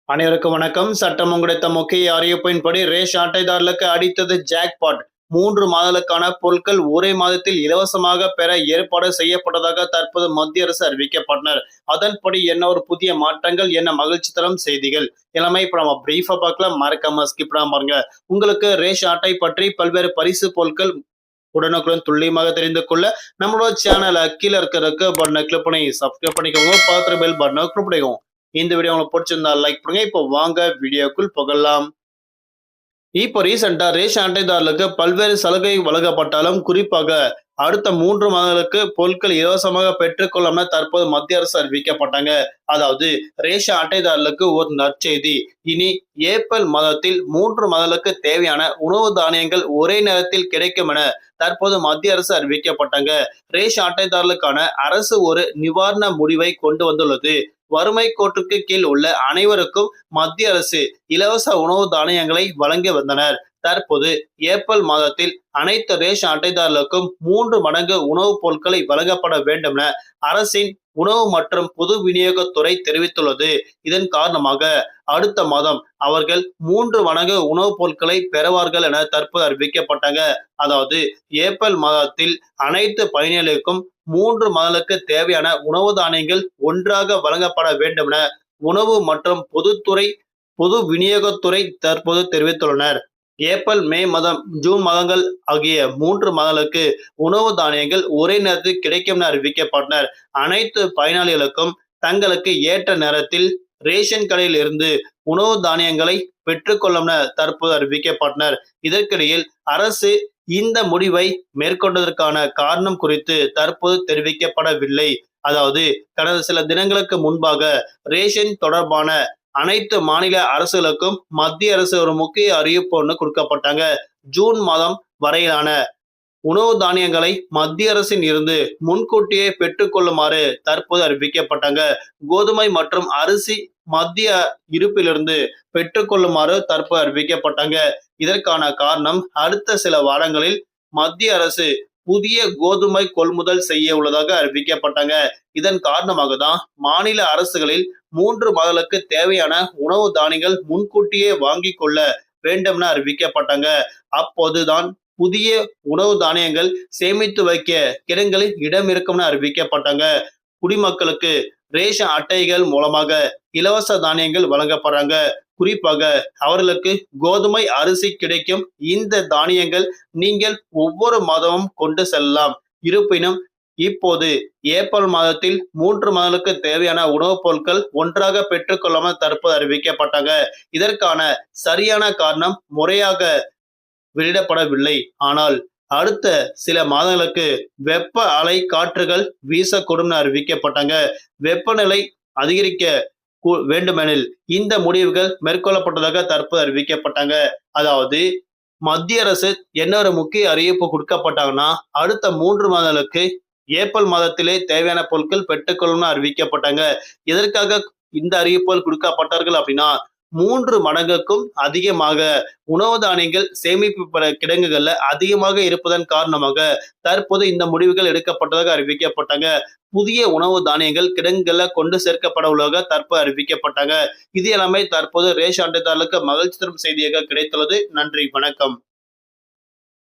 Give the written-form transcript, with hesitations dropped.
அனைவருக்கும் வணக்கம். சட்டம் கிடைத்த முக்கிய அறிவிப்பின்படி ரேஷன் அட்டைதாரர்களுக்கு அடித்தது ஜாக்பாட். 3 மாதங்களுக்கான பொருட்கள் ஒரே மாதத்தில் இலவசமாக பெற ஏற்பாடு செய்யப்பட்டதாக தற்போது மத்திய அரசு அறிவிக்கப்பட்டனர். அதன்படி என்ன ஒரு புதிய மாற்றங்கள், என்ன மகிழ்ச்சி தரும் செய்திகள் எல்லாமே இப்ப நம்ம பிரீஃபா பார்க்கலாம். மறக்காம ஸ்கிப் பண்ணாம பாருங்க. உங்களுக்கு ரேஷன் அட்டை பற்றி பல்வேறு பரிசு பொருட்கள் உடனுக்குடன் துல்லியமாக தெரிந்து கொள்ள நம்மளோட சேனலை கீழே இருக்கிறதுக்கு பட்டனை கிளிக் பண்ணி சப்ஸ்கிரைப் பண்ணிக்கோங்க. பார்த்து பெல் பட்டனை கிளிக் பண்ணிக்கோங்க. இந்த வீடியோ உங்களுக்கு பிடிச்சிருந்தா லைக் பண்ணுங்க. இப்போ வாங்க வீடியோக்குள் புகழலாம். இப்போ ரீசெண்டா ரேஷன் அட்டைதாரர்களுக்கு பல்வேறு சலுகை வழங்கப்பட்டாலும் குறிப்பாக அடுத்த 3 மாதங்களுக்கு பொருட்கள் இலவசமாக பெற்றுக்கொள்ளாம தற்போது மத்திய அரசு அறிவிக்கப்பட்டாங்க. அதாவது ரேஷன் அட்டைதாரர்களுக்கு ஒரு நற்செய்தி. இனி ஏப்ரல் மாதத்தில் 3 மாதங்களுக்கு தேவையான உணவு தானியங்கள் ஒரே நேரத்தில் கிடைக்கும் என தற்போது மத்திய அரசு அறிவிக்கப்பட்டாங்க. ரேஷன் அட்டைதாரர்களுக்கான அரசு ஒரு நிவாரண முடிவை கொண்டு வந்துள்ளது. வறுமை கோட்டுக்கு கீழ் உள்ள அனைவருக்கும் மத்திய அரசு இலவச உணவு தானியங்களை வழங்கி வந்தனர். தற்போது ஏப்ரல் மாதத்தில் அனைத்து ரேஷன் அட்டைதாரர்களுக்கும் 3 மடங்கு உணவுப் பொருட்களை வழங்கப்பட வேண்டும் என அரசின் உணவு மற்றும் பொது விநியோகத்துறை தெரிவித்துள்ளது. இதன் காரணமாக அடுத்த மாதம் அவர்கள் 3 மடங்கு உணவுப் பொருட்களை பெறுவார்கள் என தற்போது அறிவிக்கப்பட்டாங்க. அதாவது ஏப்ரல் மாதத்தில் அனைத்து பயணிகளுக்கும் 3 மாதங்களுக்கு தேவையான உணவு தானியங்கள் ஒன்றாக வழங்கப்பட வேண்டும் என உணவு மற்றும் பொது விநியோகத்துறை தற்போது தெரிவித்துள்ளனர். ஏப்ரல், மே மாதம், ஜூன் மாதங்கள் ஆகிய 3 மாதங்களுக்கு உணவு தானியங்கள் ஒரே நேரத்தில் கிடைக்கும் என அறிவிக்கப்பட்டனர். அனைத்து பயனாளிகளுக்கும் தங்களுக்கு ஏற்ற நேரத்தில் ரேஷன் கடையில் இருந்து உணவு தானியங்களை பெற்றுக்கொள்ளும் என தற்போது அறிவிக்கப்பட்டனர். இதற்கிடையில் அரசு இந்த முடிவை மேற்கொண்டதற்கான காரணம் குறித்து தற்போது தெரிவிக்கப்படவில்லை. அதாவது கடந்த சில தினங்களுக்கு முன்பாக ரேஷன் தொடர்பான அனைத்து மாநில அரசுகளுக்கும் மத்திய அரசு ஒரு முக்கிய அறிவிப்பு ஒன்று கொடுக்கப்பட்டாங்க. ஜூன் மாதம் வரையிலான உணவு தானியங்களை மத்திய அரசின் இருந்து முன்கூட்டியே பெற்றுக்கொள்ளுமாறு தற்போது அறிவிக்கப்பட்டாங்க. கோதுமை மற்றும் அரிசி மத்திய இருப்பிலிருந்து பெற்றுக்கொள்ளுமாறு தற்போது அறிவிக்கப்பட்டாங்க. இதற்கான காரணம் அடுத்த சில வாரங்களில் மத்திய அரசு புதிய கோதுமை கொள்முதல் செய்ய உள்ளதாக அறிவிக்கப்பட்டாங்க. இதன் காரணமாக தான் மாநில அரசுகளில் 3 மாதங்களுக்கு தேவையான உணவு தானியங்கள் முன்கூட்டியே வாங்கி கொள்ள வேண்டும் என அறிவிக்கப்பட்டாங்க. அப்போதுதான் புதிய உணவு தானியங்கள் சேமித்து வைக்க கிடங்களில் இடம் இருக்கும் என அறிவிக்கப்பட்டாங்க. குடிமக்களுக்கு ரேஷன் அட்டைகள் மூலமாக இலவச தானியங்கள் வழங்கப்படுறாங்க. குறிப்பாக அவர்களுக்கு கோதுமை, அரிசி கிடைக்கும். இந்த தானியங்கள் நீங்கள் ஒவ்வொரு மாதமும் கொண்டு செல்லலாம். இருப்பினும் இப்போது ஏப்ரல் மாதத்தில் 3 மாதங்களுக்கு தேவையான உணவுப் பொருட்கள் ஒன்றாக பெற்றுக்கொள்ளாமல் தற்போது அறிவிக்கப்பட்டாங்க. இதற்கான சரியான காரணம் முறையாக வெளியிடப்படவில்லை. ஆனால் அடுத்த சில மாதங்களுக்கு வெப்ப அலை காற்றுகள் வீசக்கூடும் என அறிவிக்கப்பட்டாங்க. வெப்பநிலை அதிகரிக்க வேண்டுமெனில் இந்த முடிவுகள் மேற்கொள்ளப்பட்டதாக தற்போது அறிவிக்கப்பட்டாங்க. அதாவது மத்திய அரசு என்ன ஒரு முக்கிய அறிவிப்பு கொடுக்கப்பட்டாங்கன்னா அடுத்த 3 மாதங்களுக்கு ஏப்ரல் மாதத்திலே தேவையான பொருட்கள் பெற்றுக்கொள்ளும் அறிவிக்கப்பட்டாங்க. எதற்காக இந்த அறிவிப்புகள் கொடுக்கப்பட்டார்கள் அப்படின்னா 3 மடங்குக்கும் அதிகமாக உணவு தானியங்கள் சேமிப்பு கிடங்குகள்ல அதிகமாக இருப்பதன் காரணமாக தற்போது இந்த முடிவுகள் எடுக்கப்பட்டதாக அறிவிக்கப்பட்டாங்க. புதிய உணவு தானியங்கள் கிடங்குகள்ல கொண்டு சேர்க்கப்பட உள்ளதாக தற்போது அறிவிக்கப்பட்டாங்க. இது எல்லாமே தற்போது ரேஷன் அட்டைதாரர்களுக்கு மகிழ்ச்சி தரும் செய்தியாக கிடைத்துள்ளது. நன்றி, வணக்கம்.